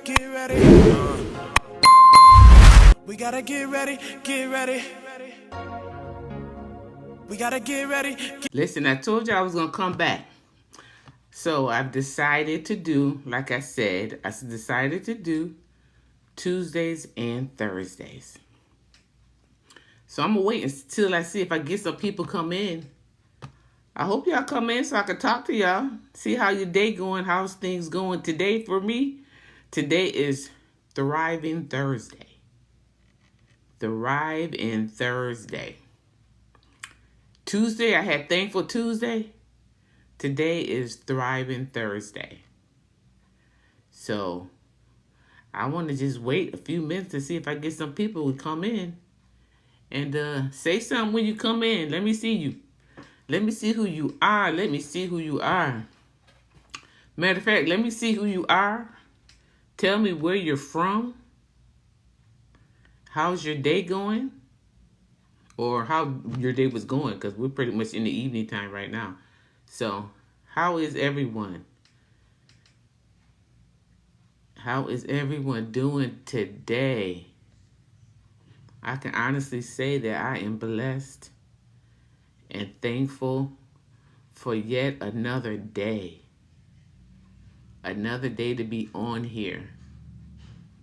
get ready. We gotta get ready, get ready. We gotta get ready. Listen, I told you I was going to come back. So I've decided to do, like I said, I decided to do Tuesdays and Thursdays. So I'm going to wait until I see if I get some people come in. I hope y'all come in so I can talk to y'all. See how your day going, how's things going today for me. Today is Thriving Thursday. Thriving Thursday. Tuesday, I had Thankful Tuesday. Today is Thriving Thursday. So I want to just wait a few minutes to see if I get some people who come in. And say something when you come in. Let me see you. Let me see who you are. Let me see who you are. Matter of fact, let me see who you are. Tell me where you're from. How's your day going? Or how your day was going, because we're pretty much in the evening time right now. So, how is everyone? How is everyone doing today? I can honestly say that I am blessed and thankful for yet another day. Another day to be on here.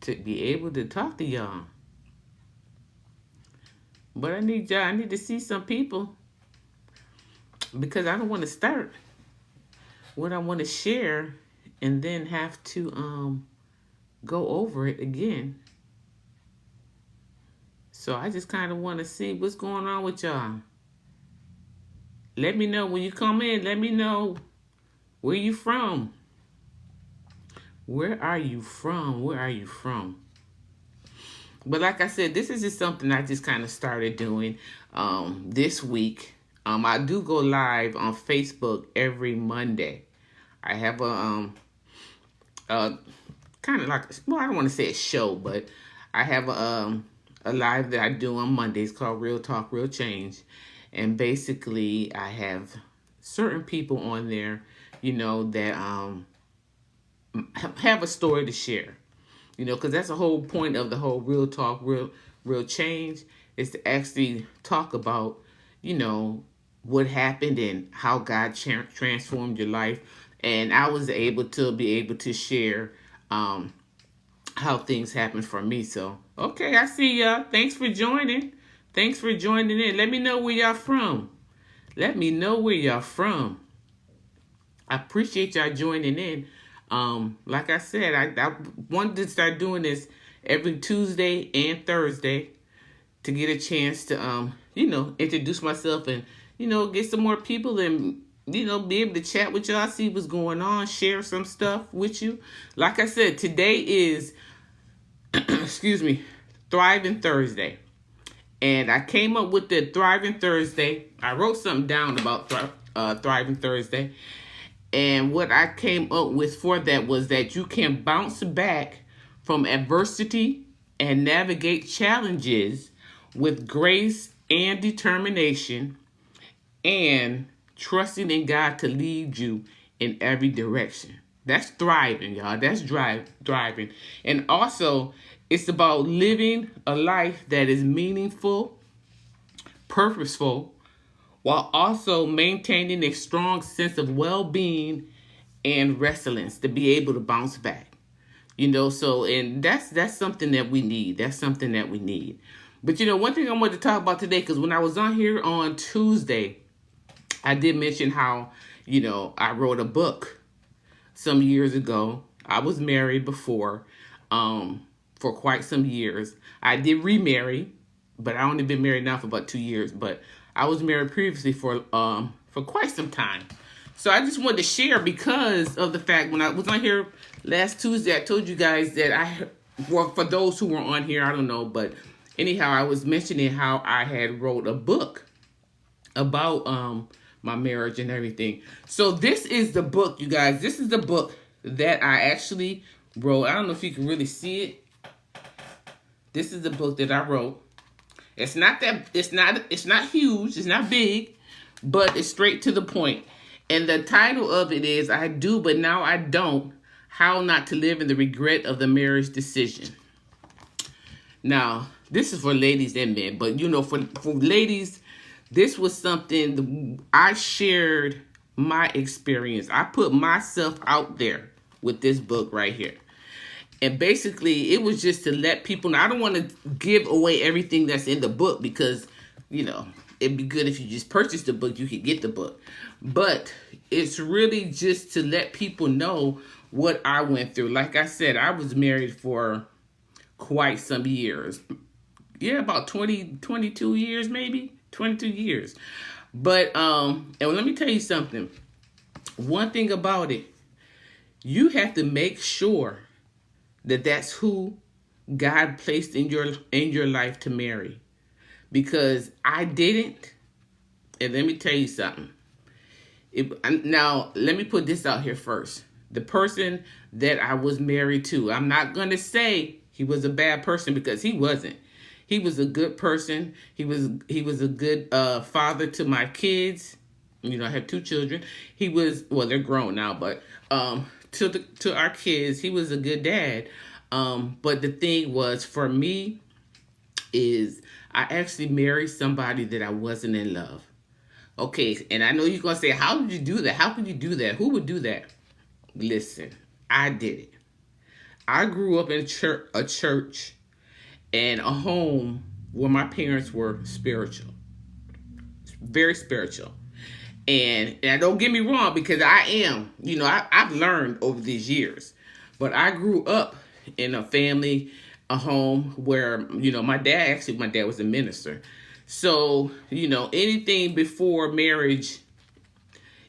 To be able to talk to y'all. But I need y'all, I need to see some people. Because I don't want to start what I want to share and then have to go over it again. So I just kind of want to see what's going on with y'all. Let me know when you come in. Let me know where you from. Where are you from? Where are you from? But like I said, this is just something I just kind of started doing this week. I do go live on Facebook every Monday. I have a kind of like, well, I don't want to say a show, but I have a live that I do on Mondays called Real Talk, Real Change. And basically, I have certain people on there, you know, that have a story to share. You know, because that's the whole point of the whole Real Talk, Real Change, is to actually talk about, you know, what happened and how God transformed your life. And I was able to share how things happened for me. So, okay, I see y'all. Thanks for joining. Thanks for joining in. Let me know where y'all from. Let me know where y'all from. I appreciate y'all joining in. Like I said, I wanted to start doing this every Tuesday and Thursday to get a chance to, you know, introduce myself and, you know, get some more people and, you know, be able to chat with y'all, see what's going on, share some stuff with you. Like I said, today is, excuse me, Thriving Thursday. And I came up with the Thriving Thursday. I wrote something down about Thriving Thursday. And what I came up with for that was that you can bounce back from adversity and navigate challenges with grace and determination and trusting in God to lead you in every direction. That's thriving, y'all. That's thriving. And also, it's about living a life that is meaningful, purposeful, while also maintaining a strong sense of well-being and resilience to be able to bounce back. You know, so, and that's something that we need. That's something that we need. But, you know, one thing I wanted to talk about today, because when I was on here on Tuesday, I did mention how, you know, I wrote a book some years ago. I was married before for quite some years. I did remarry, but I only been married now for about 2 years. But I was married previously for quite some time. So I just wanted to share because of the fact when I was on here last Tuesday, I told you guys that well, for those who were on here, I don't know, but anyhow, I was mentioning how I had wrote a book about my marriage and everything. So this is the book, you guys. This is the book that I actually wrote. I don't know if you can really see it. This is the book that I wrote. It's not huge, it's not big, but it's straight to the point. And the title of it is I Do But Now I Don't. How not to live in the regret of the marriage decision. Now, this is for ladies and men, but for ladies, this was something I shared my experience. I put myself out there with this book right here. And basically, it was just to let people know. I don't want to give away everything that's in the book because, it'd be good if you just purchased the book, you could get the book. But it's really just to let people know what I went through. Like I said, I was married for quite some years. Yeah, about 22 years, maybe 22 years. But, and let me tell you something. One thing about it, you have to make sure that that's who God placed in your life to marry. Because I didn't. And let me tell you something. Now, let me put this out here first. The person that I was married to, I'm not going to say he was a bad person because he wasn't. He was a good person. He was a good father to my kids. I have 2 children. He was, well, they're grown now, but to our kids, he was a good dad. But the thing was, for me, is I actually married somebody that I wasn't in love. Okay, and I know you're going to say, how did you do that? How could you do that? Who would do that? Listen, I did it. I grew up in a church and a home where my parents were spiritual. Very spiritual. And don't get me wrong, because I am. I've learned over these years. But I grew up in a family, a home where, my dad was a minister. So, anything before marriage,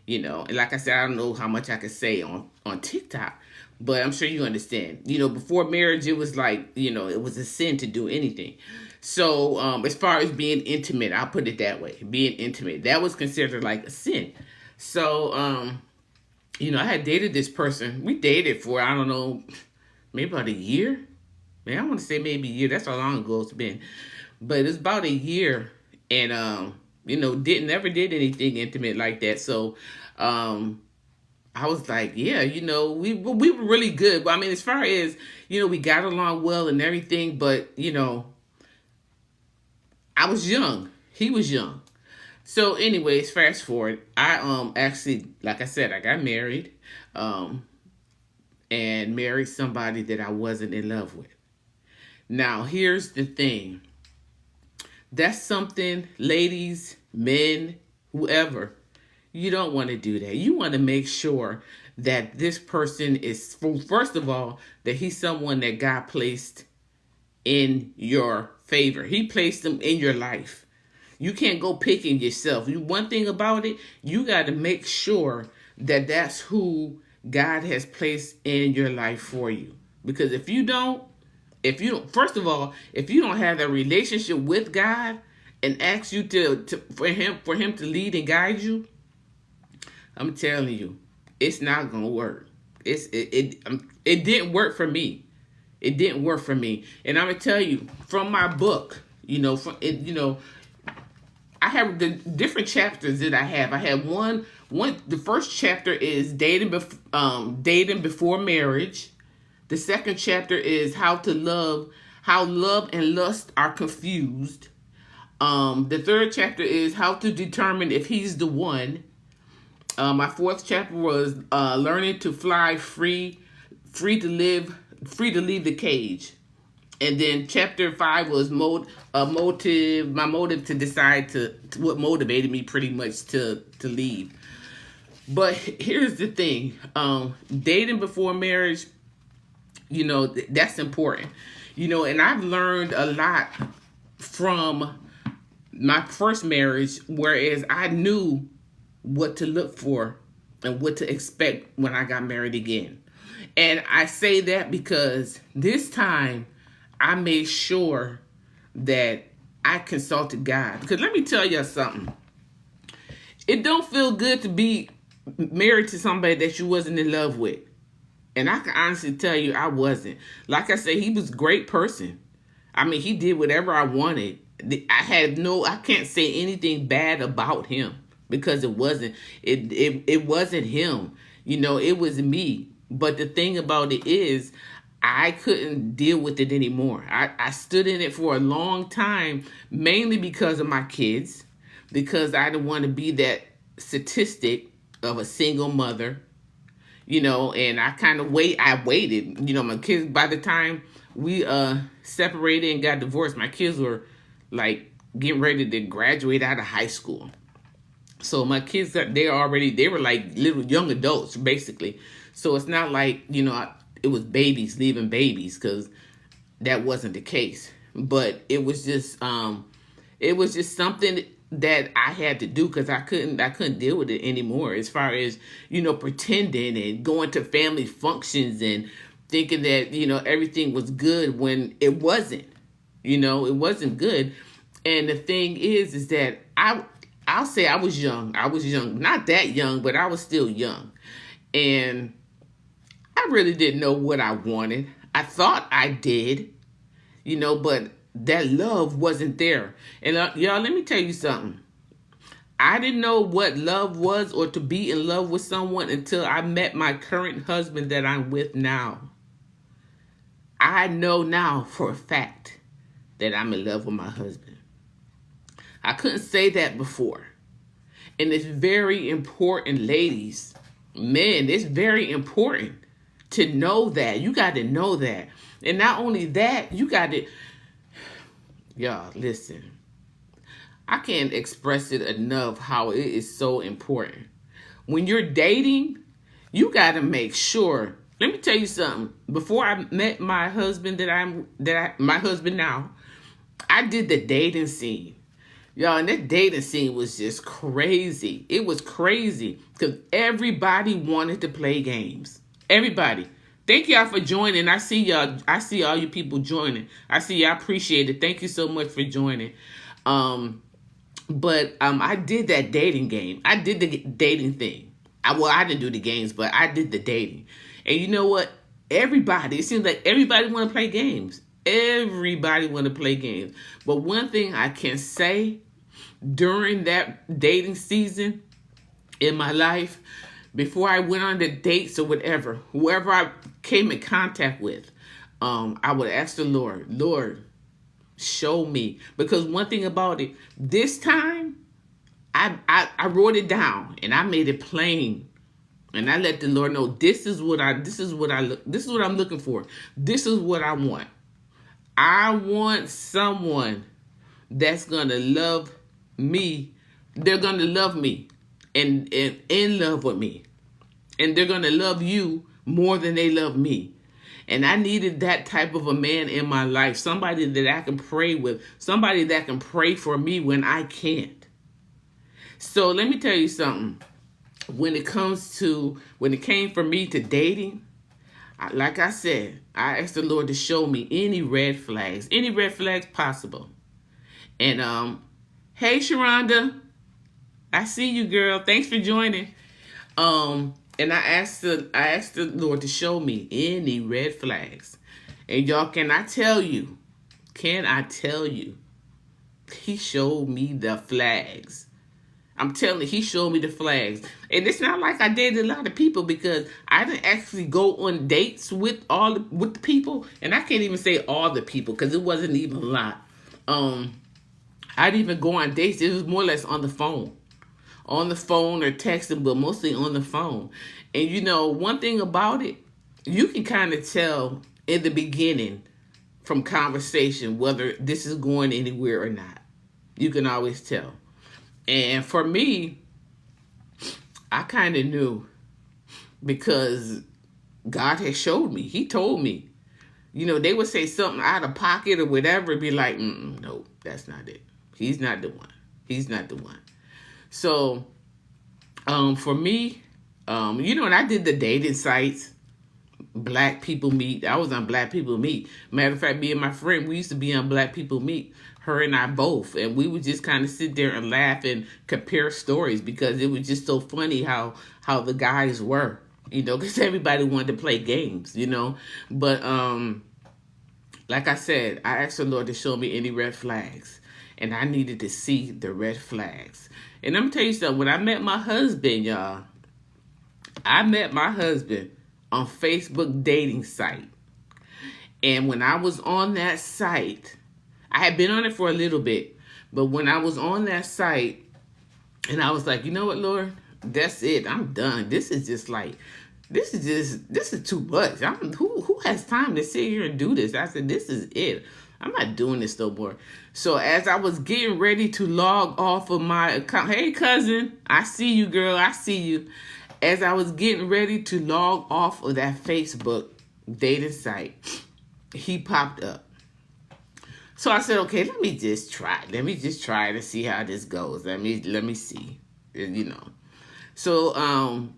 and like I said, I don't know how much I could say on TikTok, but I'm sure you understand. Before marriage, it was like, it was a sin to do anything. So, as far as being intimate, I'll put it that way, being intimate, that was considered like a sin. So, I had dated this person. We dated for, I don't know, maybe about a year. Man, I want to say maybe a year. That's how long ago it's been. But it's about a year, and never did anything intimate like that. So, I was like, yeah, we were really good. But I mean, as far as we got along well and everything, but I was young. He was young. So, anyways, fast forward. I actually, like I said, I got married, and married somebody that I wasn't in love with. Now, here's the thing. That's something, ladies, men, whoever, you don't want to do that. You want to make sure that this person is, first of all, that he's someone that God placed in your favor. He placed them in your life. You can't go picking yourself. One thing about it, you got to make sure that that's who God has placed in your life for you. Because if you don't, first of all, if you don't have that relationship with God and ask you for him to lead and guide you, I'm telling you, it's not gonna work. It didn't work for me. It didn't work for me, and I'm gonna tell you from my book. I have the different chapters that I have. I have one. The first chapter is dating before marriage. The second chapter is how love and lust are confused. The third chapter is how to determine if he's the one. My fourth chapter was learning to fly free to leave the cage. And then chapter 5 was my motive to decide to what motivated me pretty much to leave. But here's the thing, dating before marriage, that's important, and I've learned a lot from my first marriage, whereas I knew what to look for and what to expect when I got married again. And I say that because this time I made sure that I consulted God. Because let me tell you something. It don't feel good to be married to somebody that you wasn't in love with. And I can honestly tell you I wasn't. Like I said, he was a great person. I mean, he did whatever I wanted. I can't say anything bad about him because it wasn't him. It was me. But the thing about it is, I couldn't deal with it anymore. I stood in it for a long time, mainly because of my kids, because I didn't want to be that statistic of a single mother, and I waited, my kids, by the time we separated and got divorced, my kids were like getting ready to graduate out of high school. So my kids, they were like little young adults, basically. So it's not like, it was babies leaving babies, because that wasn't the case. But it was just something that I had to do, because I couldn't deal with it anymore, as far as, pretending and going to family functions and thinking that, everything was good when it wasn't. It wasn't good. And the thing is that I'll say I was young. I was young. Not that young, but I was still young. And I really didn't know what I wanted. I thought I did, but that love wasn't there. And y'all, let me tell you something. I didn't know what love was, or to be in love with someone, until I met my current husband that I'm with now. I know now for a fact that I'm in love with my husband. I couldn't say that before. And it's very important, ladies, men, it's very important to know that. You got to know that. And not only that, you got to, y'all, listen. I can't express it enough how it is so important. When you're dating, you got to make sure. Let me tell you something. Before I met my husband my husband now, I did the dating scene. Y'all, and that dating scene was just crazy. It was crazy because everybody wanted to play games. Everybody. Thank y'all for joining. I see y'all. I see all you people joining. I see y'all. Appreciate it. Thank you so much for joining. But I did that dating game. I did the dating thing. I didn't do the games, but I did the dating. And you know what? It seems like everybody want to play games. Everybody want to play games. But one thing I can say, during that dating season in my life, before I went on the dates or whatever, whoever I came in contact with, I would ask the Lord, show me. Because one thing about it, this time, I wrote it down and I made it plain. And I let the Lord know, this is what I'm looking for. This is what I want. I want someone that's going to love me. They're going to love me and in love with me. And they're going to love you more than they love me. And I needed that type of a man in my life. Somebody that I can pray with. Somebody that can pray for me when I can't. So let me tell you something. When it came for me to dating, like I said, I asked the Lord to show me any red flags possible. And hey Sharonda, I see you, girl. Thanks for joining. And I asked the Lord to show me any red flags. And y'all, can I tell you? He showed me the flags. I'm telling you, he showed me the flags. And it's not like I dated a lot of people, because I didn't actually go on dates with the people. And I can't even say all the people, because it wasn't even a lot. I didn't even go on dates. It was more or less on the phone. On the phone or texting, but mostly on the phone. And one thing about it, you can kind of tell in the beginning from conversation whether this is going anywhere or not. You can always tell. And for me, I kind of knew, because God had showed me. He told me. They would say something out of pocket or whatever, be like, no, that's not it. He's not the one. He's not the one. So, for me, and I did the dating sites, Black People Meet. I was on Black People Meet. Matter of fact, me and my friend, we used to be on Black People Meet, her and I both. And we would just kind of sit there and laugh and compare stories, because it was just so funny how the guys were, because everybody wanted to play games, But, like I said, I asked the Lord to show me any red flags. And I needed to see the red flags. And I'm going to tell you something. When I met my husband, y'all, I met my husband on Facebook dating site. And when I was on that site, I had been on it for a little bit, but when I was on that site, and I was like, you know what, Lord, that's it. I'm done. This is too much. Who has time to sit here and do this? I said, this is it. I'm not doing this no more. So as I was getting ready to log off of my account, hey cousin, I see you, girl, I see you. As I was getting ready to log off of that Facebook dating site, he popped up. So I said, okay, let me just try. Let me just try to see how this goes. Let me see, you know. So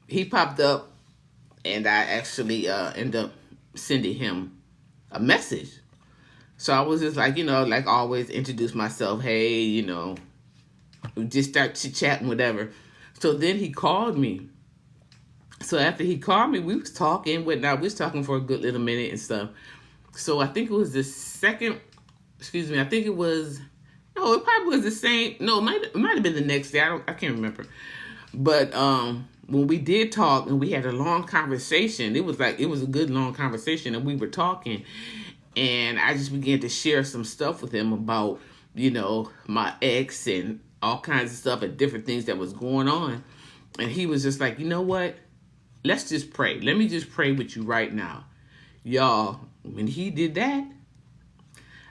he popped up, and I actually ended up sending him a message. So I was just like, you know, like always, introduce myself. Hey, you know, just start chit-chatting, whatever. So then he called me. So after he called me, we was talking, whatnot. We was talking for a good little minute and stuff. So I think it was the second, I think it was, no, it probably was the same. No, it might have been the next day. I can't remember. But when we did talk and we had a long conversation, it was a good long conversation, and we were talking. And I just began to share some stuff with him about, you know, my ex and all kinds of stuff and different things that was going on. And he was just like, you know what? Let's just pray. Let me just pray with you right now. Y'all, when he did that,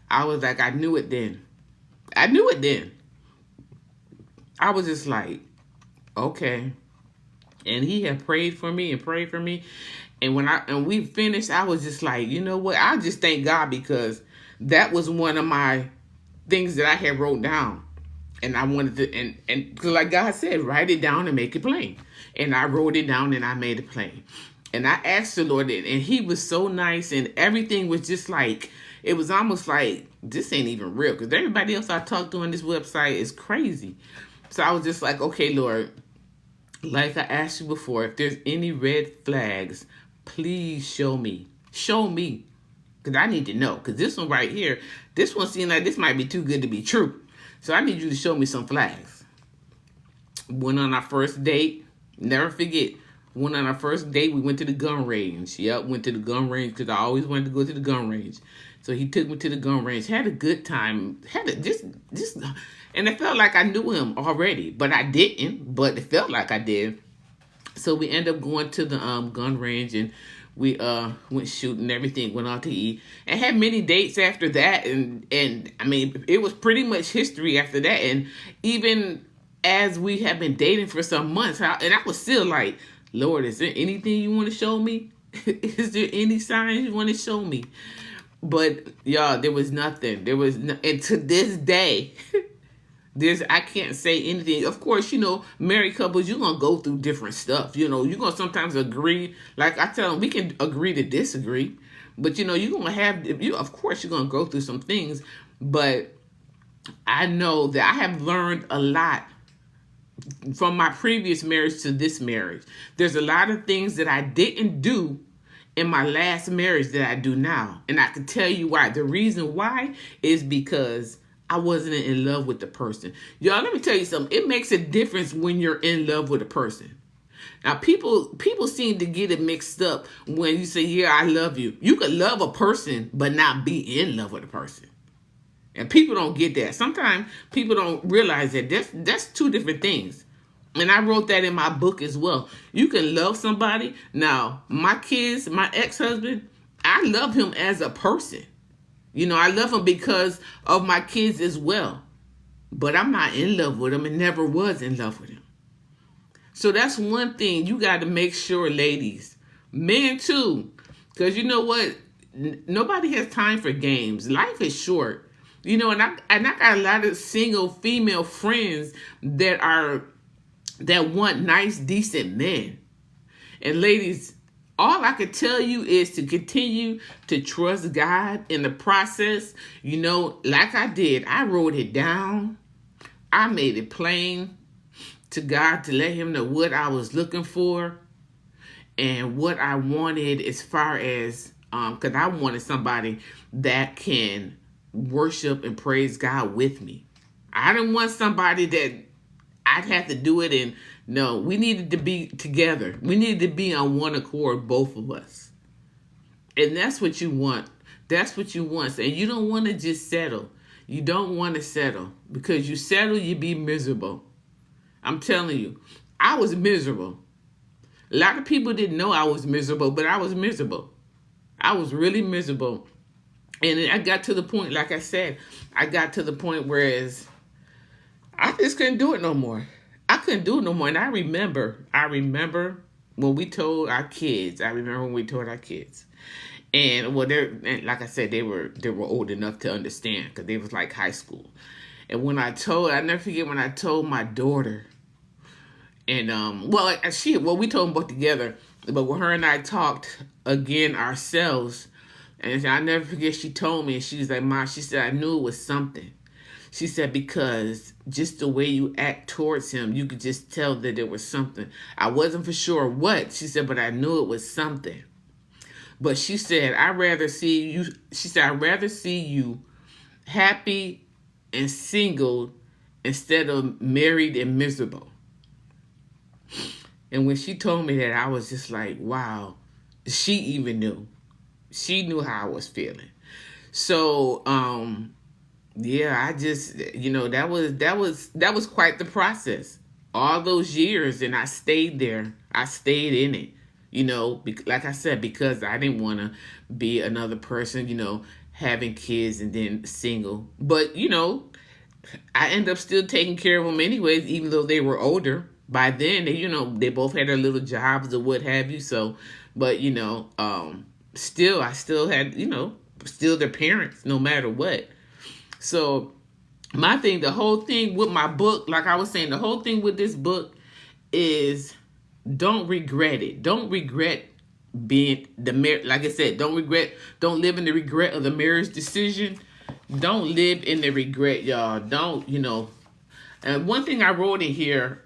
I was like, I knew it then. I was just like, okay. And he had prayed for me. And when we finished, I was just like, you know what? I just thank God, because that was one of my things that I had wrote down. And I wanted to, and because like God said, write it down and make it plain. And I wrote it down and I made it plain. And I asked the Lord, and he was so nice, and everything was just like, it was almost like, this ain't even real, because everybody else I talked to on this website is crazy. So I was just like, okay, Lord, like I asked you before, if there's any red flags, please show me. Show me. Because I need to know. Because this one right here, this one seems like this might be too good to be true. So I need you to show me some flags. Went on our first date. Never forget. Went on our first date. We went to the gun range. Yep, went to the gun range because I always wanted to go to the gun range. So he took me to the gun range. Had a good time. And it felt like I knew him already. But I didn't. But it felt like I did. So we ended up going to the gun range, and we went shooting, everything, went out to eat, and had many dates after that. And I mean, it was pretty much history after that. And even as we have been dating for some months, and I was still like, Lord, is there anything you want to show me? Is there any signs you want to show me? But y'all, there was nothing. And to this day, I can't say anything. Of course, you know, married couples, you're going to go through different stuff. You know, you're going to sometimes agree. Like I tell them, we can agree to disagree. But, you know, you're going to have, of course, you're going to go through some things. But I know that I have learned a lot from my previous marriage to this marriage. There's a lot of things that I didn't do in my last marriage that I do now. And I can tell you why. The reason why is because I wasn't in love with the person. Y'all, let me tell you something. It makes a difference when you're in love with a person. Now, people seem to get it mixed up when you say, yeah, I love you. You could love a person, but not be in love with a person. And people don't get that. Sometimes people don't realize that that's two different things. And I wrote that in my book as well. You can love somebody. Now, my kids, my ex-husband, I love him as a person. You know, I love him because of my kids as well. But I'm not in love with him and never was in love with him. So that's one thing you got to make sure, ladies. Men too. Because you know what? Nobody has time for games. Life is short. You know, and I got a lot of single female friends that want nice, decent men. And ladies, all I can tell you is to continue to trust God in the process. You know, like I did, I wrote it down. I made it plain to God to let him know what I was looking for and what I wanted as far as, because I wanted somebody that can worship and praise God with me. I didn't want somebody that I'd have to do it and No, we needed to be together. We needed to be on one accord, both of us. And that's what you want. That's what you want. And you don't want to just settle. You don't want to settle. Because you settle, you be miserable. I'm telling you, I was miserable. A lot of people didn't know I was miserable, but I was miserable. I was really miserable. And I got to the point, like I said, I got to the point where I just couldn't do it no more. I couldn't do it no more. And I remember when we told our kids. And well, and like I said, they were old enough to understand because they was like high school. And when I never forget when I told my daughter. And we told them both together, but when her and I talked again ourselves, and I never forget, she told me, and she was like, "Mom," she said, "I knew it was something." She said, "Because just the way you act towards him, you could just tell that there was something. I wasn't for sure what," she said, "but I knew it was something." But she said, I'd rather see you happy and single instead of married and miserable. And when she told me that, I was just like, wow, she even knew. She knew how I was feeling. So, yeah, I just, that was quite the process. All those years, and I stayed there. I stayed in it, like I said, because I didn't want to be another person, having kids and then single. But, I ended up still taking care of them anyways, even though they were older. By then, they both had their little jobs or what have you. So, but, still, I still had, still their parents, no matter what. So, the whole thing with my book, like I was saying, the whole thing with this book is don't regret it. Don't regret being like I said, don't live in the regret of the marriage decision. Don't live in the regret, y'all. Don't, And one thing I wrote in here,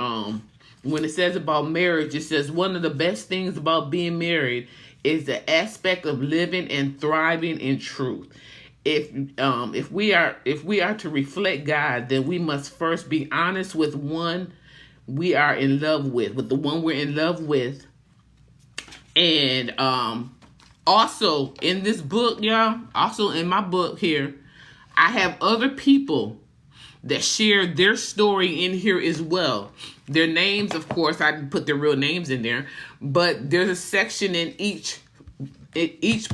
when it says about marriage, it says one of the best things about being married is the aspect of living and thriving in truth. If we are to reflect God, then we must first be honest with one we are in love with the one we're in love with. And also in this book, y'all, also in my book here, I have other people that share their story in here as well. Their names, of course, I didn't put their real names in there, but there's a section in each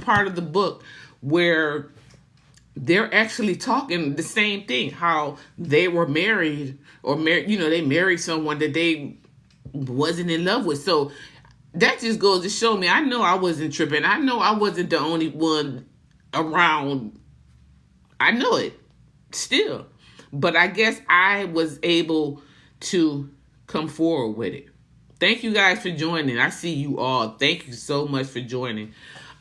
part of the book where they're actually talking the same thing, how they were married they married someone that they wasn't in love with. So that just goes to show me, I know I wasn't tripping. I know I wasn't the only one around. I know it still. But I guess I was able to come forward with it. Thank you guys for joining. I see you all. Thank you so much for joining.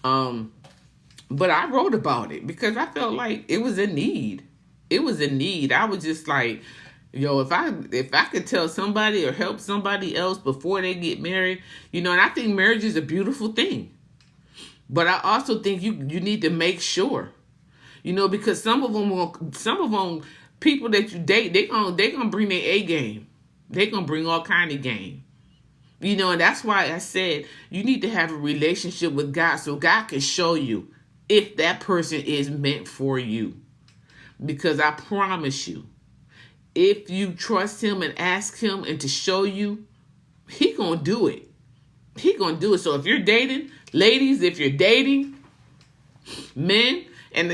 But I wrote about it because I felt like it was a need. It was a need. I was just like, if I could tell somebody or help somebody else before they get married, and I think marriage is a beautiful thing. But I also think you need to make sure, because some of them people that you date, they gonna bring their A game. They gonna bring all kind of game. And that's why I said you need to have a relationship with God so God can show you if that person is meant for you. Because I promise you, if you trust him and ask him and to show you, he gonna do it. He gonna do it. So if you're dating, ladies, if you're dating, men, and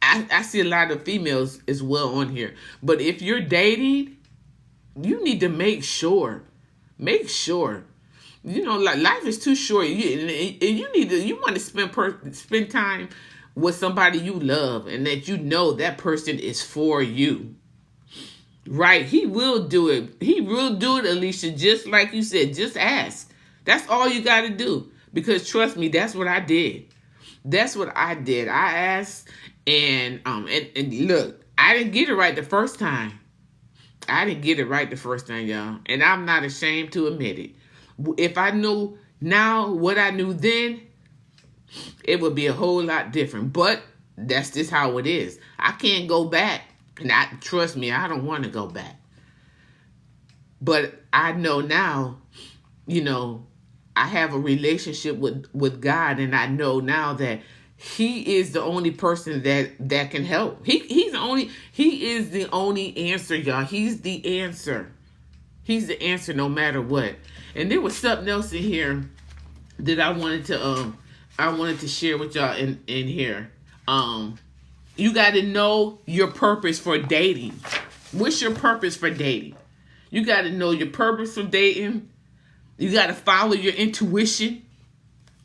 I see a lot of females as well on here. But if you're dating, you need to make sure. Make sure. Like life is too short. You want to spend time with somebody you love and that that person is for you. Right? He will do it. He will do it, Alicia. Just like you said, just ask. That's all you got to do. Because trust me, that's what I did. That's what I did. I asked, and look, I didn't get it right the first time. Y'all. And I'm not ashamed to admit it. If I knew now what I knew then, it would be a whole lot different. But that's just how it is. I can't go back. And trust me, I don't want to go back. But I know now, you know, I have a relationship with God, and I know now that He is the only person that can help. He is the only answer, y'all. He's the answer. He's the answer no matter what. And there was something else in here that I wanted to share with y'all in here. You got to know your purpose for dating. What's your purpose for dating? You got to know your purpose for dating. You got to follow your intuition.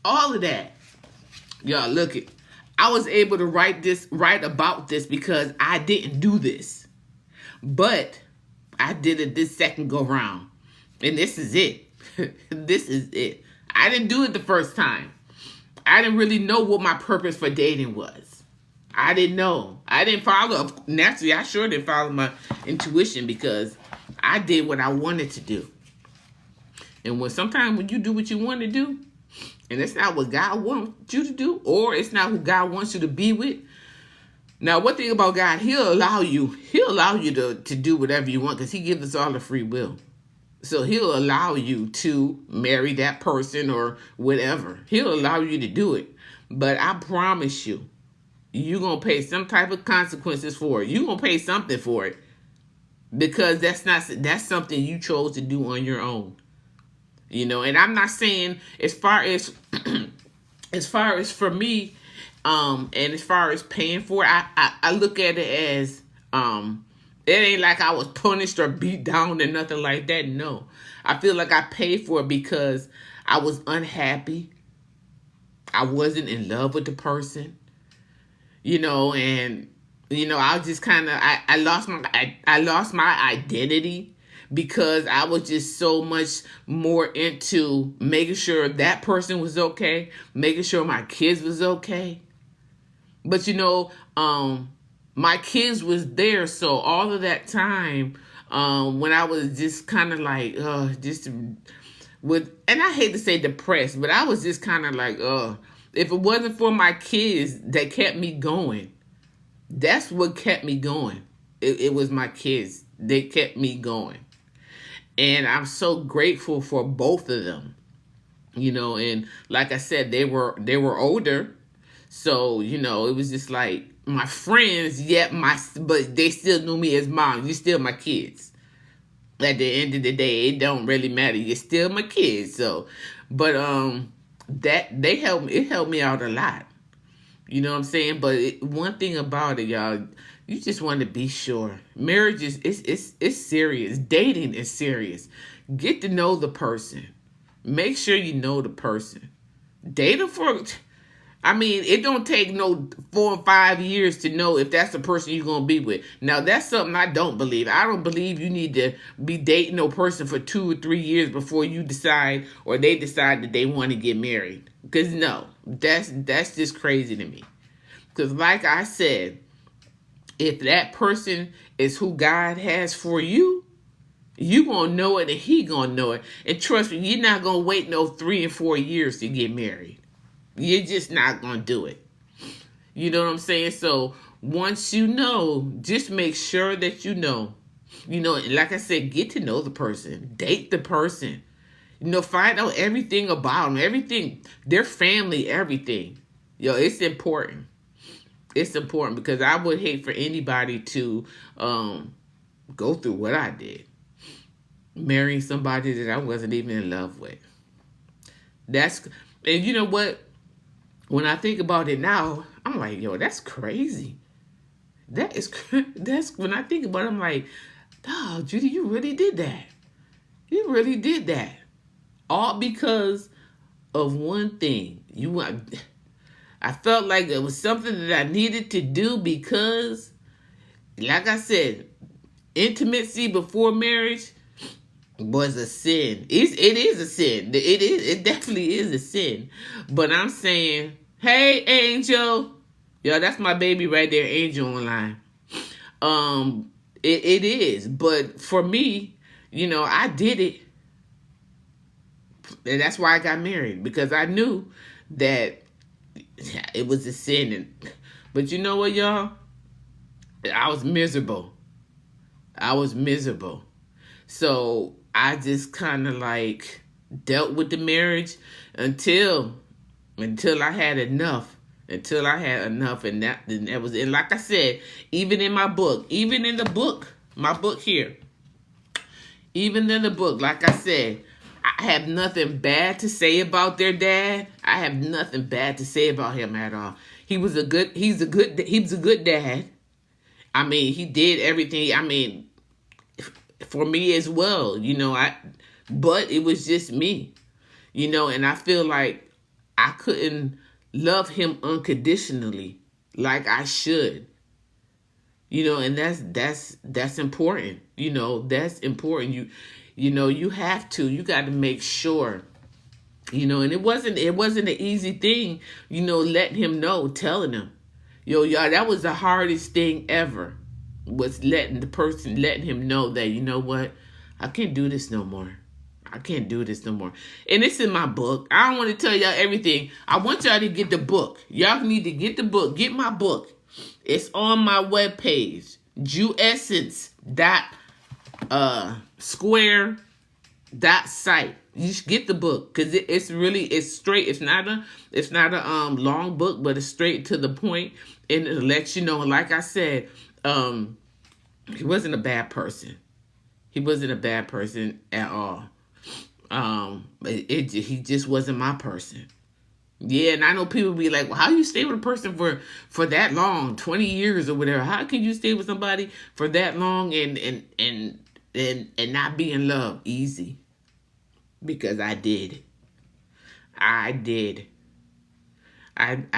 All of that. Y'all, look it. I was able to write about this because I didn't do this. But I did it this second go round. And this is it. This is it. I didn't do it the first time. I didn't really know what my purpose for dating was. I didn't know. I didn't follow. Naturally, I sure didn't follow my intuition because I did what I wanted to do. And sometimes when you do what you want to do, and it's not what God wants you to do, or it's not who God wants you to be with. Now, one thing about God, He'll allow you to do whatever you want because He gives us all the free will. So He'll allow you to marry that person or whatever. He'll allow you to do it. But I promise you, you're going to pay some type of consequences for it. You're going to pay something for it. Because that's something you chose to do on your own. You know, and I'm not saying as far as for me, and as far as paying for it, I look at it as it ain't like I was punished or beat down or nothing like that. No. I feel like I paid for it because I was unhappy. I wasn't in love with the person. You know, and you know, I was just kind of I lost my identity because I was just so much more into making sure that person was okay, making sure my kids was okay. But you know, my kids was there, so all of that time, when I was just kind of like, and I hate to say depressed, but I was just kind of like, if it wasn't for my kids that kept me going, that's what kept me going. It was my kids. They kept me going. And I'm so grateful for both of them. You know, and like I said, they were older. So, you know, it was just like my friends, but they still knew me as mom. You're still my kids. At the end of the day, it don't really matter. You're still my kids. So, but it helped me out a lot. You know what I'm saying? But one thing about it, y'all, you just want to be sure. Marriage it's serious. Dating is serious. Get to know the person. Make sure you know the person. Date them it don't take no 4 or 5 years to know if that's the person you're going to be with. Now, that's something I don't believe. I don't believe you need to be dating no person for 2 or 3 years before you decide or they decide that they want to get married. Because no, that's just crazy to me. Because like I said, if that person is who God has for you, you going to know it and he going to know it. And trust me, you're not going to wait no 3 and 4 years to get married. You're just not going to do it. You know what I'm saying? So once you know, just make sure that you know. You know, like I said, get to know the person. Date the person. You know, find out everything about them. Everything. Their family, everything. Yo, it's important. It's important because I would hate for anybody to go through what I did. Marrying somebody that I wasn't even in love with. And you know what? When I think about it now, I'm like, yo, that's crazy. That's when I think about it, I'm like, oh, Judy, you really did that. You really did that. All because of one thing. I felt like it was something that I needed to do because, like I said, intimacy before marriage was a sin. It is a sin. It definitely is a sin. But I'm saying, hey, Angel. Yo, that's my baby right there, Angel online. It is. But for me, you know, I did it. And that's why I got married. Because I knew that it was a sin. But you know what, y'all? I was miserable. So I just kind of like dealt with the marriage until I had enough. Until I had enough, and that was, and like I said, even in my book, even in the book, my book here, even in the book, like I said, I have nothing bad to say about their dad. I have nothing bad to say about him at all. He's a good dad. I mean, he did everything. I mean, for me as well, but it was just me, and I feel like I couldn't love him unconditionally like I should. And that's important. That's important. You have to. You got to make sure. And it wasn't an easy thing. Letting him know, telling him, y'all, that was the hardest thing ever. Was letting him know that, you know what, I can't do this no more. I can't do this no more. And it's in my book. I don't want to tell y'all everything. I want y'all to get the book. Y'all need to get the book. Get my book. It's on my webpage, juessence.square.site. You should get the book because it's straight. It's not a long book, but it's straight to the point, and it lets you know. Like I said, he wasn't a bad person. He wasn't a bad person at all. He just wasn't my person. Yeah, and I know people be like, well, how you stay with a person for that long, 20 years or whatever? How can you stay with somebody for that long and not be in love? Easy. Because I did. I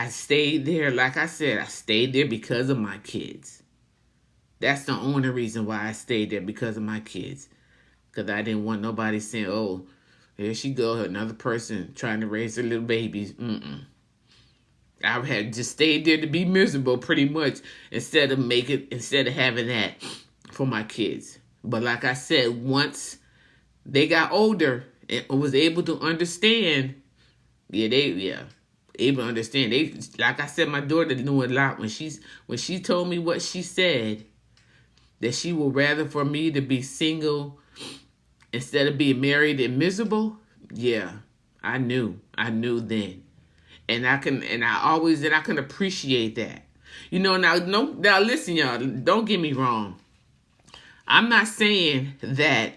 stayed there, like I said, I stayed there because of my kids. That's the only reason why I stayed there, because of my kids. Because I didn't want nobody saying, oh, there she goes, another person trying to raise their little babies. I had just stayed there to be miserable, pretty much, instead of having that for my kids. But like I said, once they got older and was able to understand, able to understand. Like I said, my daughter knew a lot when she told me what she said, that she would rather for me to be single instead of being married and miserable. Yeah, I knew then. And I can appreciate that. Now listen, y'all, don't get me wrong. I'm not saying that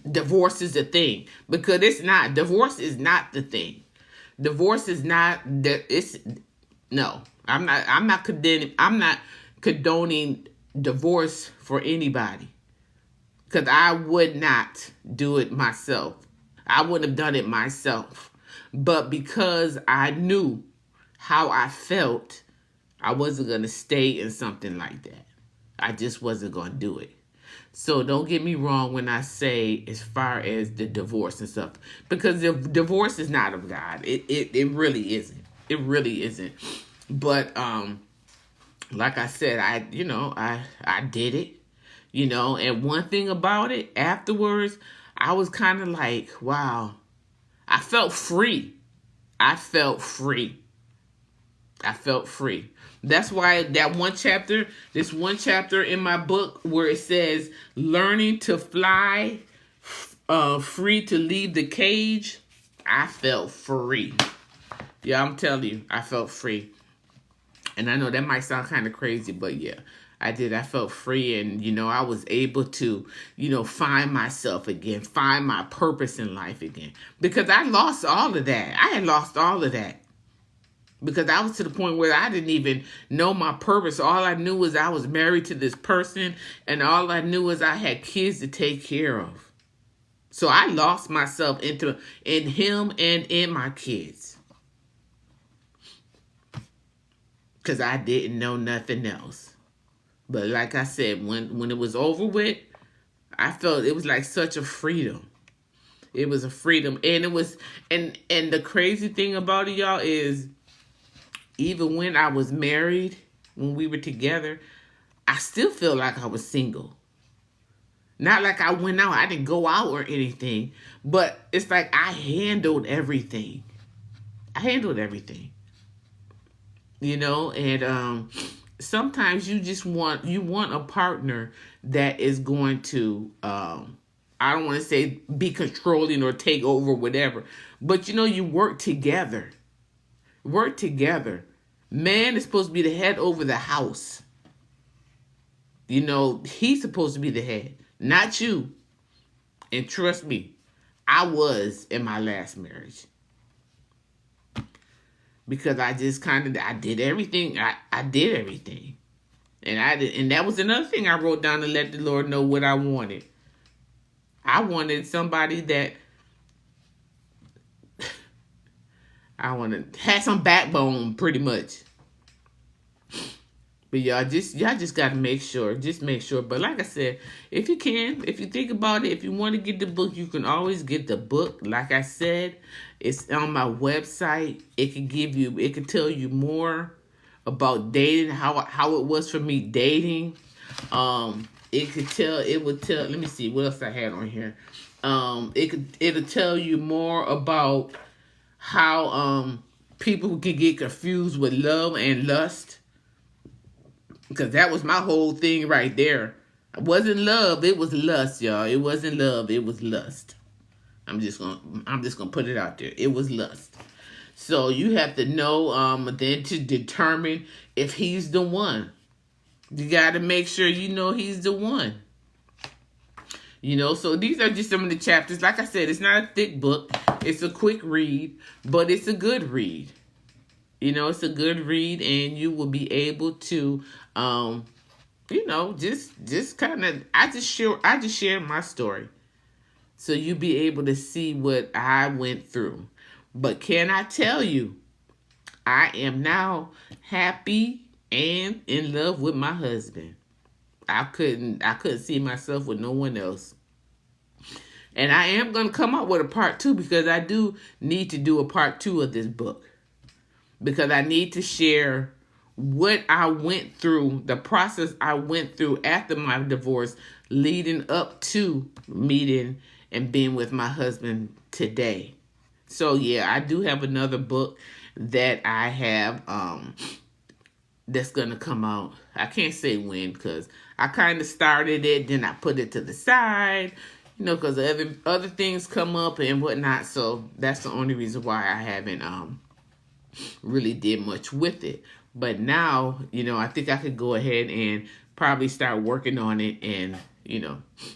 divorce is a thing, because it's not. Divorce is not the thing. Divorce is not no. I'm not condoning divorce for anybody. Because I would not do it myself. I wouldn't have done it myself. But because I knew how I felt, I wasn't going to stay in something like that. I just wasn't going to do it. So don't get me wrong when I say as far as the divorce and stuff. Because the divorce is not of God. It really isn't. It really isn't. But like I said, I did it. And one thing about it, afterwards, I was kind of like, wow, I felt free. That's why this one chapter in my book where it says, learning to fly, free to leave the cage, I felt free. Yeah, I'm telling you, I felt free. And I know that might sound kind of crazy, but yeah. I did. I felt free, and, I was able to, find myself again, find my purpose in life again. Because I lost all of that. I had lost all of that. Because I was to the point where I didn't even know my purpose. All I knew was I was married to this person, and all I knew was I had kids to take care of. So I lost myself in him and in my kids. Because I didn't know nothing else. But like I said, when it was over with, I felt it was like such a freedom. It was a freedom. And it was, and the crazy thing about it, y'all, is even when I was married, when we were together, I still feel like I was single. Not like I went out, I didn't go out or anything, but it's like I handled everything. And sometimes you want a partner that is going to I don't want to say be controlling or take over, whatever. But you work together. Work together. Man is supposed to be the head over the house. He's supposed to be the head, not you. And trust me, I was in my last marriage. Because I just I did everything. I did everything. And that was another thing I wrote down to let the Lord know what I wanted. I wanted somebody that I wanted had some backbone, pretty much. But y'all just gotta make sure. Just make sure. But like I said, if you think about it, if you want to get the book, you can always get the book. Like I said, it's on my website. It can tell you more about dating, how it was for me dating. It would tell, let me see what else I had on here. It'll tell you more about how people can get confused with love and lust. Because that was my whole thing right there. It wasn't love, it was lust, y'all. It wasn't love, it was lust. I'm just gonna put it out there. It was lust. So you have to know then to determine if he's the one. You gotta make sure he's the one. So these are just some of the chapters. Like I said, it's not a thick book. It's a quick read, but it's a good read. It's a good read, and you will be able to, just kind of, I just share my story. So you'll be able to see what I went through. But can I tell you, I am now happy and in love with my husband. I couldn't see myself with no one else. And I am going to come up with a part 2 because I do need to do a part 2 of this book. Because I need to share what I went through, the process I went through after my divorce, leading up to meeting and being with my husband today. So yeah, I do have another book that I have that's going to come out. I can't say when because I kind of started it, then I put it to the side, because other things come up and whatnot. So that's the only reason why I haven't really did much with it. But now, I think I could go ahead and probably start working on it and,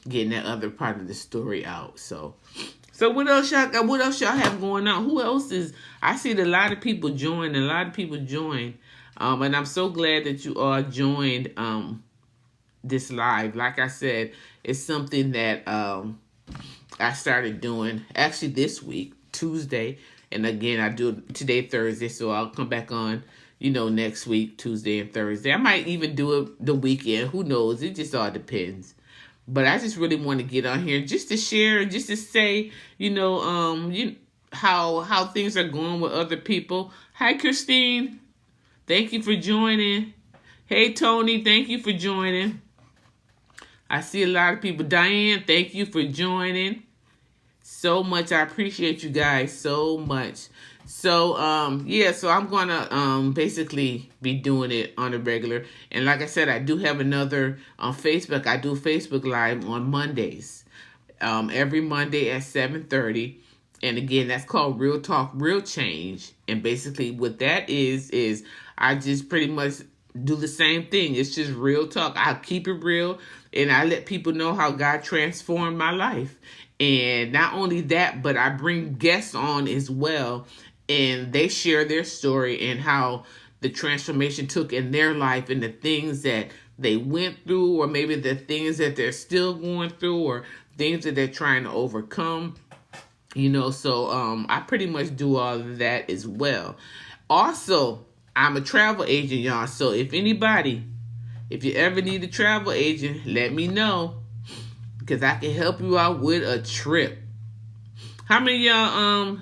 getting that other part of the story out. So what else y'all have going on? Who else is, I see that a lot of people join. And I'm so glad that you all joined this live. Like I said, it's something that I started doing actually this week, Tuesday. And again, I do it today, Thursday, so I'll come back on, next week, Tuesday and Thursday. I might even do it the weekend. Who knows? It just all depends. But I just really want to get on here just to share, just to say, how things are going with other people. Hi, Christine. Thank you for joining. Hey, Tony. Thank you for joining. I see a lot of people. Diane, thank you for joining. So much. I appreciate you guys so much. So, so I'm going to basically be doing it on a regular. And like I said, I do have another on Facebook. I do Facebook Live on Mondays. Every Monday at 7:30. And again, that's called Real Talk, Real Change. And basically what that is I just pretty much do the same thing. It's just real talk. I keep it real. And I let people know how God transformed my life. And not only that, but I bring guests on as well. And they share their story and how the transformation took in their life and the things that they went through, or maybe the things that they're still going through, or things that they're trying to overcome. So I pretty much do all of that as well. Also, I'm a travel agent, y'all. So if you ever need a travel agent, let me know. Because I can help you out with a trip. How many of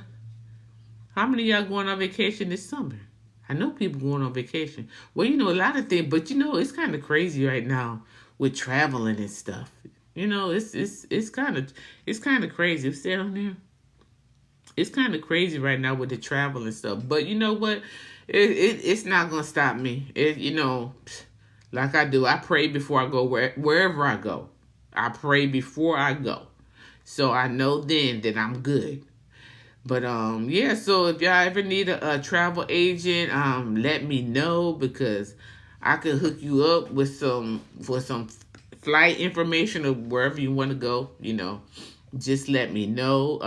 y'all going on vacation this summer? I know people going on vacation. Well, a lot of things, but it's kind of crazy right now with traveling and stuff. It's kind of crazy. Sit on there. It's kind of crazy right now with the travel and stuff. But you know what? It's not gonna stop me. Like I do. I pray before I go wherever I go. I pray before I go. So I know then that I'm good. But yeah, so if y'all ever need a travel agent, let me know, because I could hook you up with some flight information of wherever you want to go, just let me know.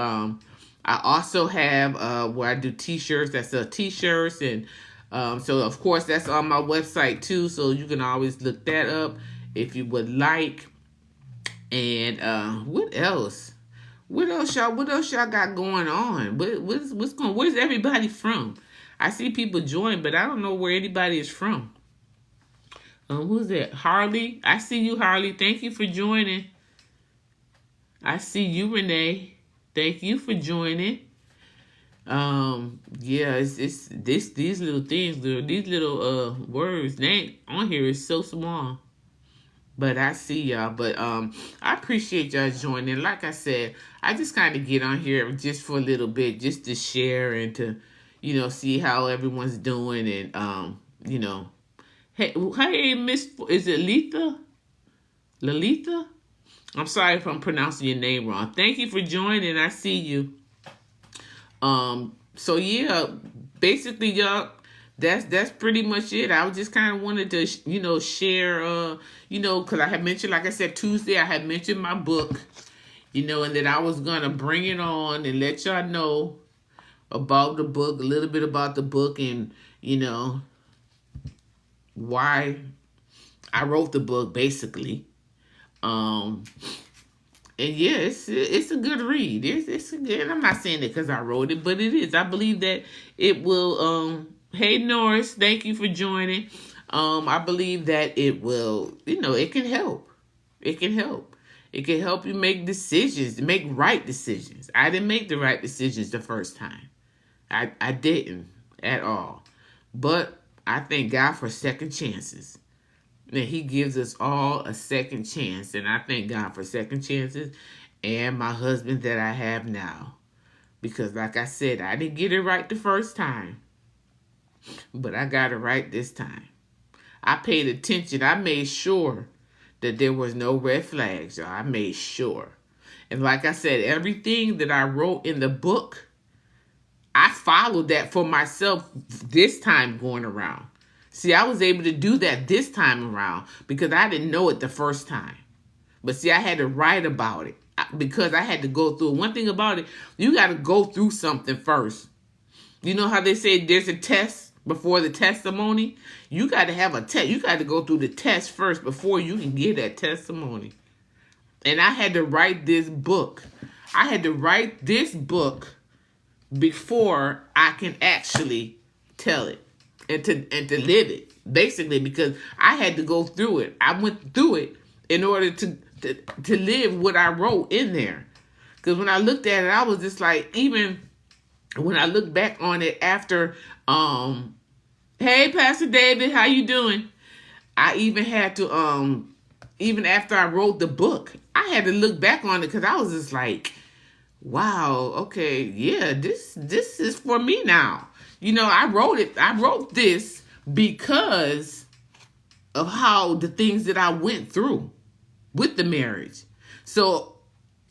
I also have where I do t-shirts. That's t-shirts, and so of course that's on my website too, so you can always look that up if you would like. And what else? What else y'all got going on? Where's everybody from? I see people join, but I don't know where anybody is from. Who's that? Harley? I see you, Harley. Thank you for joining. I see you, Renee. Thank you for joining. Yeah, it's these little things, these little words, they on here is so small. But I see y'all. But I appreciate y'all joining. Like I said, I just kind of get on here just for a little bit, just to share and to, see how everyone's doing. And hey, Miss, is it Letha? Lalitha? I'm sorry if I'm pronouncing your name wrong. Thank you for joining. I see you. So yeah, basically, y'all, that's pretty much it. I just kind of wanted to, share, because I had mentioned, like I said, Tuesday, I had mentioned my book, and that I was going to bring it on and let y'all know about the book, a little bit about the book, and, why I wrote the book, basically. And yeah, it's a good read. It's a good. I'm not saying it because I wrote it, but it is. I believe that it will. Hey Norris, thank you for joining. I believe that it will. It can help. It can help. It can help you make decisions, make right decisions. I didn't make the right decisions the first time. I didn't at all. But I thank God for second chances. That he gives us all a second chance. And I thank God for second chances and my husband that I have now. Because like I said, I didn't get it right the first time. But I got it right this time. I paid attention. I made sure that there was no red flags. I made sure. And like I said, everything that I wrote in the book, I followed that for myself this time going around. See, I was able to do that this time around because I didn't know it the first time. But see, I had to write about it because I had to go through. One thing about it, you got to go through something first. You know how they say there's a test before the testimony? You got to have a test. You got to go through the test first before you can get that testimony. And I had to write this book. I had to write this book before I can actually tell it. And to live it, basically, because I had to go through it. I went through it in order to live what I wrote in there. Because when I looked at it, I was just like, even when I look back on it after, hey, Pastor David, how you doing? I even had to, even after I wrote the book, I had to look back on it because I was just like, wow, okay, yeah, this is for me now. I wrote it. I wrote this because of how the things that I went through with the marriage. So,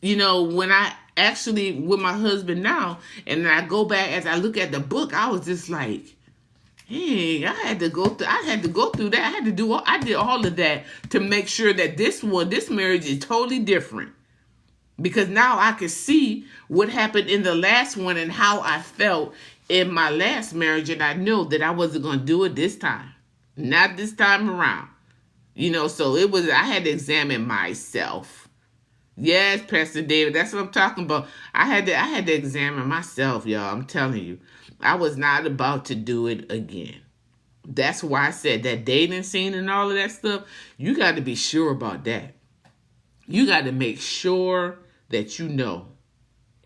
when I actually with my husband now, and I go back as I look at the book, I was just like, hey, I had to go through that. I did all of that to make sure that this marriage is totally different. Because now I could see what happened in the last one and how I felt in my last marriage, and I knew that I wasn't going to do it this time. Not this time around. So I had to examine myself. Yes, Pastor David, that's what I'm talking about. I had to examine myself, y'all. I'm telling you. I was not about to do it again. That's why I said that dating scene and all of that stuff, you got to be sure about that. You got to make sure that you know.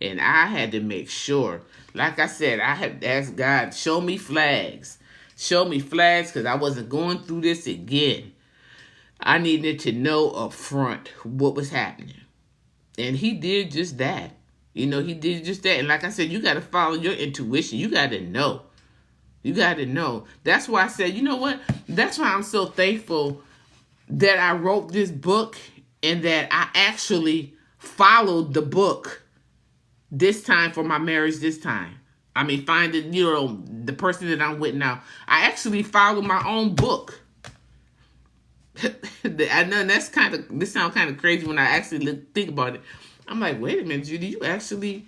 And I had to make sure. Like I said, I had asked God, show me flags. Show me flags because I wasn't going through this again. I needed to know up front what was happening. And he did just that. He did just that. And like I said, you got to follow your intuition. You got to know. You got to know. That's why I said, you know what? That's why I'm so thankful that I wrote this book and that I actually followed the book this time for my marriage this time. I mean, finding, the person that I'm with now. I actually followed my own book. I know this sounds kind of crazy when I actually think about it. I'm like, wait a minute, Judy, you actually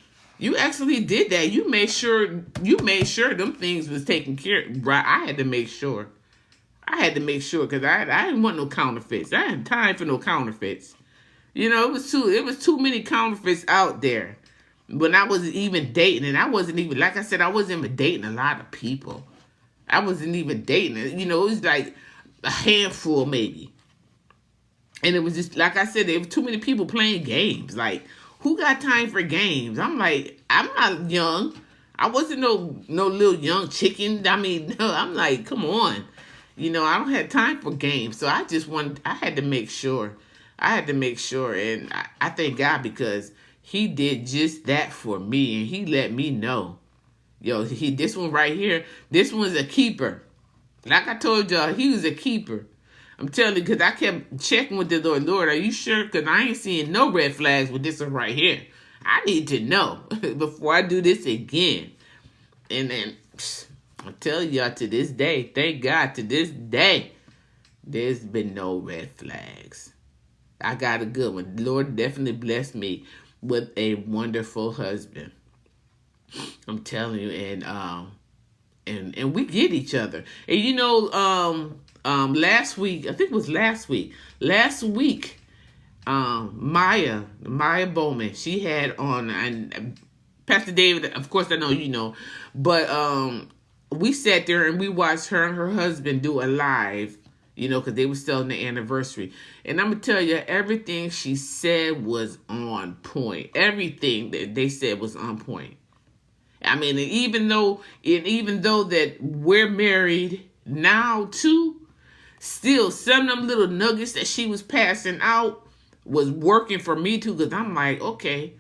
did that. You made sure them things was taken care of. Right? I had to make sure because I didn't want no counterfeits. I had time for no counterfeits. It was too many counterfeits out there. When I wasn't even dating, and I wasn't even, like I said, I wasn't even dating a lot of people. I wasn't even dating. It was like a handful maybe. And it was just, like I said, there were too many people playing games. Like, who got time for games? I'm like, I'm not young. I wasn't no little young chicken. I mean, no, I'm like, come on. I don't have time for games. So I had to make sure. And I thank God because he did just that for me. And he let me know. This one right here, this one's a keeper. Like I told y'all, he was a keeper. I'm telling you, because I kept checking with the Lord. Lord, are you sure? Because I ain't seeing no red flags with this one right here. I need to know before I do this again. And then, I tell y'all, to this day, thank God, to this day, there's been no red flags. I got a good one. The Lord definitely blessed me with a wonderful husband. I'm telling you, and we get each other. And last week, I think it was last week, Maya Bowman, she had on, and Pastor David, of course I know you know, but we sat there and we watched her and her husband do a live, because they were still on the anniversary. And I'm going to tell you, everything she said was on point. Everything that they said was on point. I mean, and even though that we're married now too, still some of them little nuggets that she was passing out was working for me too. Because I'm like, okay,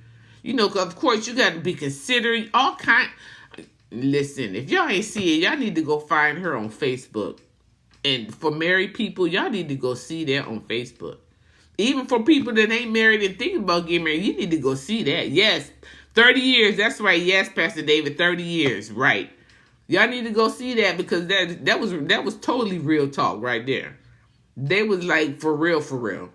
cause of course you got to be considered all kind. Listen, if y'all ain't see it, y'all need to go find her on Facebook. And for married people, y'all need to go see that on Facebook. Even for people that ain't married and thinking about getting married, you need to go see that. Yes, 30 years. That's right. Yes, Pastor David, 30 years. Right. Y'all need to go see that because that was totally real talk right there. They was like for real.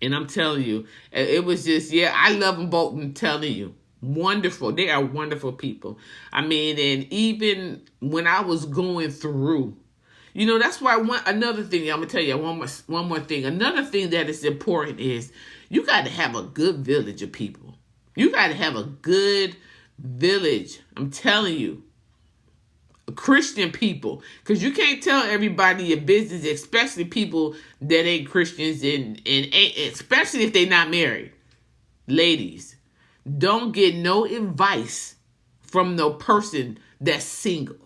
And I'm telling you, it was just, I love them both. I'm telling you. Wonderful. They are wonderful people. I mean, and even when I was going through, that's why another thing, I'm going to tell you one more thing. Another thing that is important is you got to have a good village of people. You got to have a good village. I'm telling you. Christian people. Because you can't tell everybody your business, especially people that ain't Christians and especially if they're not married. Ladies, don't get no advice from no person that's single.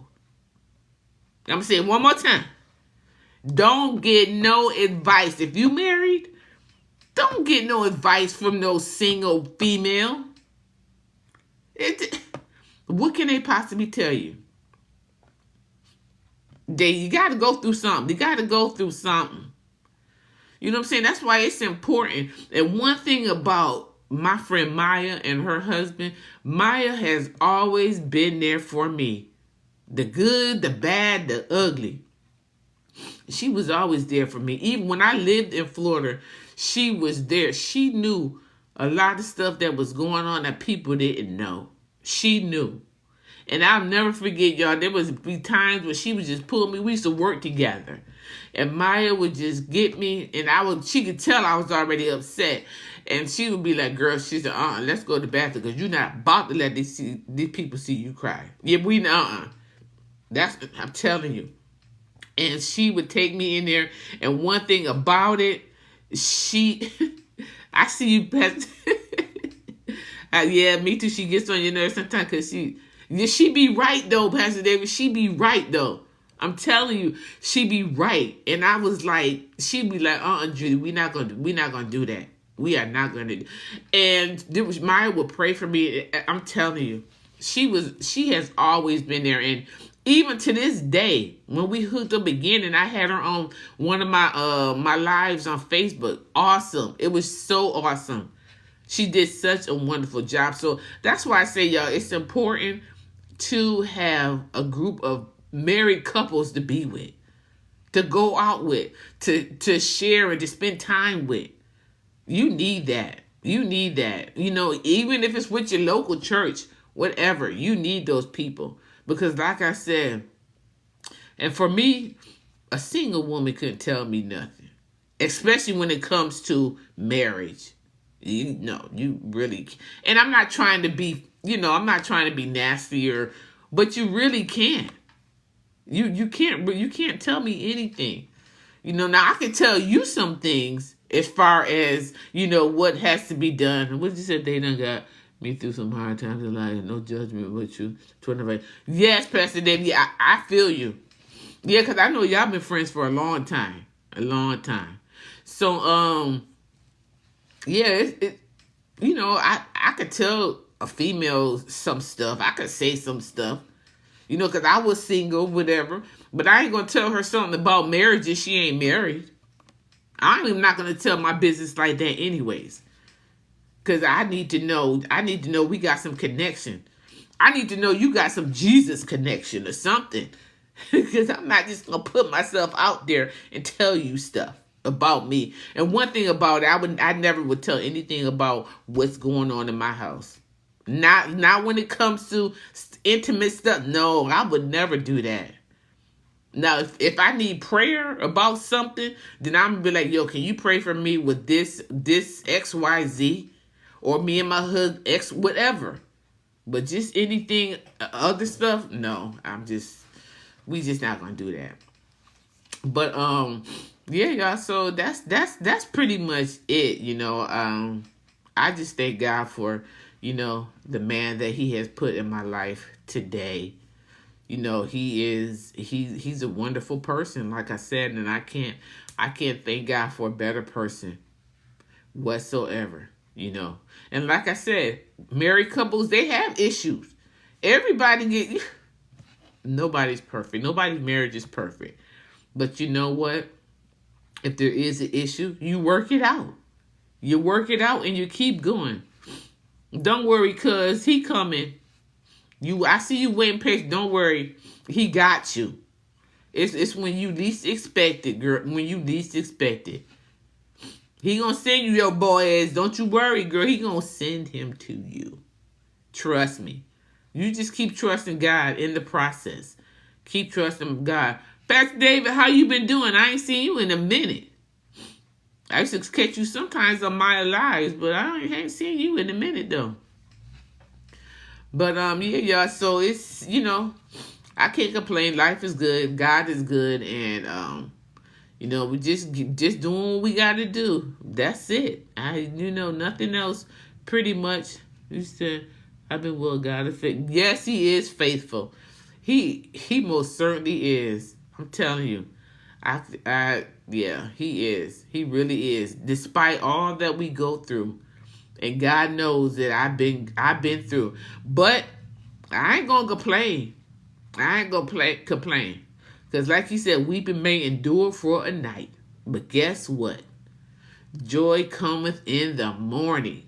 I'm going to say it one more time. Don't get no advice. If you married, don't get no advice from no single female. What can they possibly tell you? You got to go through something. You got to go through something. You know what I'm saying? That's why it's important. And one thing about my friend Maya and her husband, Maya has always been there for me. The good, the bad, the ugly. She was always there for me. Even when I lived in Florida, she was there. She knew a lot of stuff that was going on that people didn't know. She knew. And I'll never forget, y'all, there was be times when she would just pull me. We used to work together. And Maya would just get me, and she could tell I was already upset. And she would be like, girl, she said, let's go to the bathroom because you're not about to let these people see you cry. Yeah, I'm telling you. And she would take me in there. And one thing about it, I see you, Pastor. Yeah, me too. She gets on your nerves sometimes because she be right though, Pastor David. She be right though. I'm telling you, she be right. And I was like, she'd be like, Judy, we're not gonna do that. We are not gonna do. And Maya would pray for me. I'm telling you, she has always been there. And even to this day, when we hooked up again and I had her on one of my lives on Facebook, awesome. It was so awesome. She did such a wonderful job. So that's why I say, y'all, it's important to have a group of married couples to be with, to go out with, to share and to spend time with. You need that. You need that. You know, even if it's with your local church, whatever, you need those people. Because like I said, and for me, a single woman couldn't tell me nothing, especially when it comes to marriage. You know, you really, and I'm not trying to be, I'm not trying to be nasty but you really can't. You can't tell me anything. Now I can tell you some things as far as, what has to be done. What you said, they done got me through some hard times in life. No judgment with you. Yes, Pastor David, I feel you. Yeah, because I know y'all been friends for a long time. A long time. So, yeah, I could tell a female some stuff. I could say some stuff, because I was single, whatever. But I ain't going to tell her something about marriage if she ain't married. I'm even not going to tell my business like that anyways. Because I need to know we got some connection. I need to know you got some Jesus connection or something. Because I'm not just going to put myself out there and tell you stuff about me. And one thing about it, I never would tell anything about what's going on in my house. Not when it comes to intimate stuff. No, I would never do that. Now, if I need prayer about something, then I'm going to be like, yo, can you pray for me with this XYZ? Or me and my husband, X, whatever. But just anything, other stuff, no. We just not going to do that. But, yeah, y'all, so that's pretty much it, I just thank God for, the man that he has put in my life today. He's a wonderful person, like I said, and I can't thank God for a better person whatsoever, And like I said, married couples, they have issues. Nobody's perfect. Nobody's marriage is perfect. But you know what? If there is an issue, you work it out. You work it out and you keep going. Don't worry, cuz he coming. I see you waiting patient. Don't worry. He got you. It's when you least expect it, girl. When you least expect it. He gonna send you your boy ass. Don't you worry, girl. He gonna send him to you. Trust me. You just keep trusting God in the process. Keep trusting God. Pastor David, how you been doing? I ain't seen you in a minute. I used to catch you sometimes on my lives, but I ain't seen you in a minute though. But yeah, y'all. So it's I can't complain. Life is good. God is good, and we just doing what we got to do. That's it. Nothing else. Pretty much. You said I've been with God. Yes, He is faithful. He most certainly is. I'm telling you. Yeah, He is. He really is. Despite all that we go through. And God knows that I've been through. But I ain't gonna complain. Complain. Because like He said, weeping may endure for a night. But guess what? Joy cometh in the morning.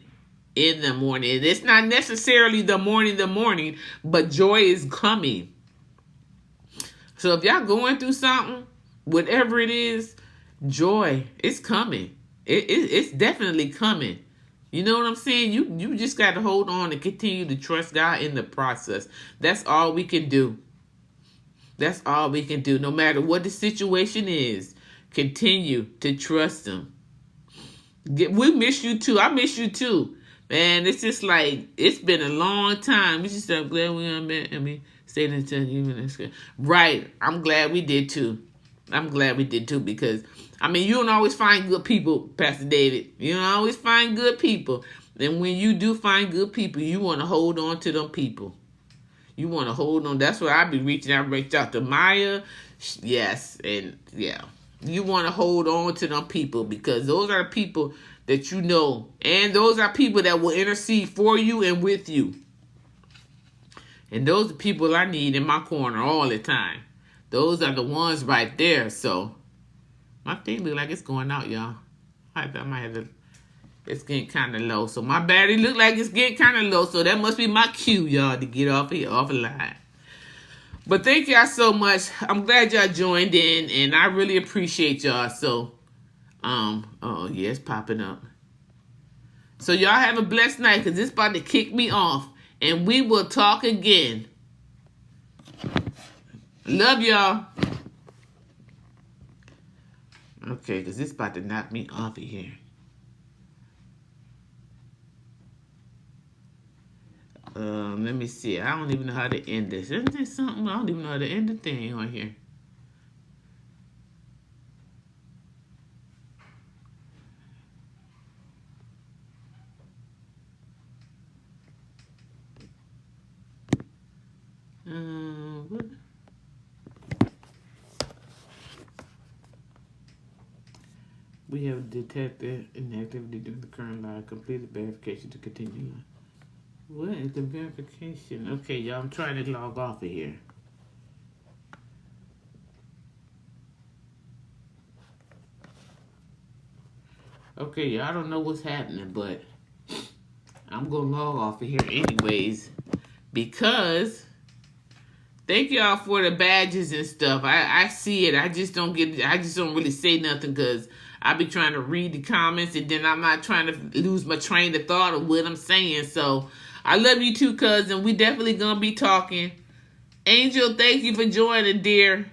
In the morning. And it's not necessarily the morning, but joy is coming. So if y'all going through something, whatever it is, joy, it's coming. It's definitely coming. You know what I'm saying? You just got to hold on and continue to trust God in the process. That's all we can do. That's all we can do. No matter what the situation is, continue to trust Him. We miss you too. I miss you too. Man, it's just like, it's been a long time. We just I'm glad we met. Stayed in touch. Right. I'm glad we did too. Because, you don't always find good people, Pastor David. You don't always find good people. And when you do find good people, you want to hold on to them people. You want to hold on. That's why I be reaching out. Reached out to Maya. Yes. And yeah. You want to hold on to them people because those are people that you know. And those are people that will intercede for you and with you. And those are people I need in my corner all the time. Those are the ones right there. So, my thing look like it's going out, y'all. I might have to, It's getting kind of low. So my battery look like it's getting kind of low. So that must be my cue, y'all, to get off here, off the line. But thank y'all so much. I'm glad y'all joined in, and I really appreciate y'all. So, oh yeah, it's popping up. So y'all have a blessed night, because it's about to kick me off. And we will talk again. Love y'all. Okay, because it's about to knock me off of here. Let me see. I don't even know how to end this. Isn't there something? I don't even know how to end the thing on here. What? We have detected inactivity during the current live. Completed verification to continue. What is the verification? Okay, y'all, I'm trying to log off of here. Okay, y'all, I don't know what's happening, but I'm gonna log off of here anyways, because thank y'all for the badges and stuff. I see it. I just don't really say nothing, because I be trying to read the comments, and then I'm not trying to lose my train of thought of what I'm saying. So I love you too, cousin. We definitely gonna be talking. Angel, thank you for joining, dear.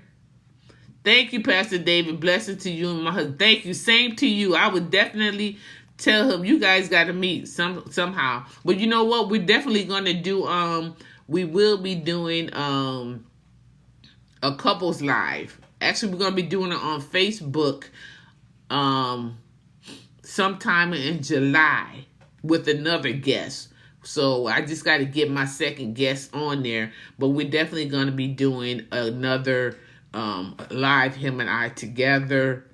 Thank you, Pastor David. Blessings to you and my husband. Thank you. Same to you. I would definitely tell him you guys got to meet somehow. But you know what? We're definitely gonna do. We will be doing a couples live. Actually, we're gonna be doing it on Facebook. Sometime in July with another guest. So I just got to get my second guest on there, but we're definitely going to be doing another live, him and I together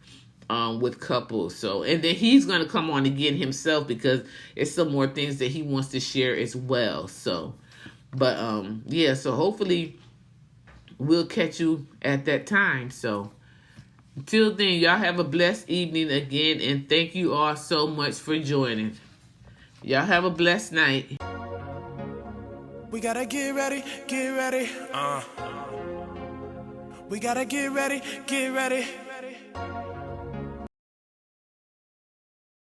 with couples. So, and then he's going to come on again himself, because it's some more things that he wants to share as well. So, but yeah, so hopefully we'll catch you at that time. So until then, y'all have a blessed evening again, and thank you all so much for joining. Y'all have a blessed night. We gotta get ready, get ready. We gotta get ready, get ready.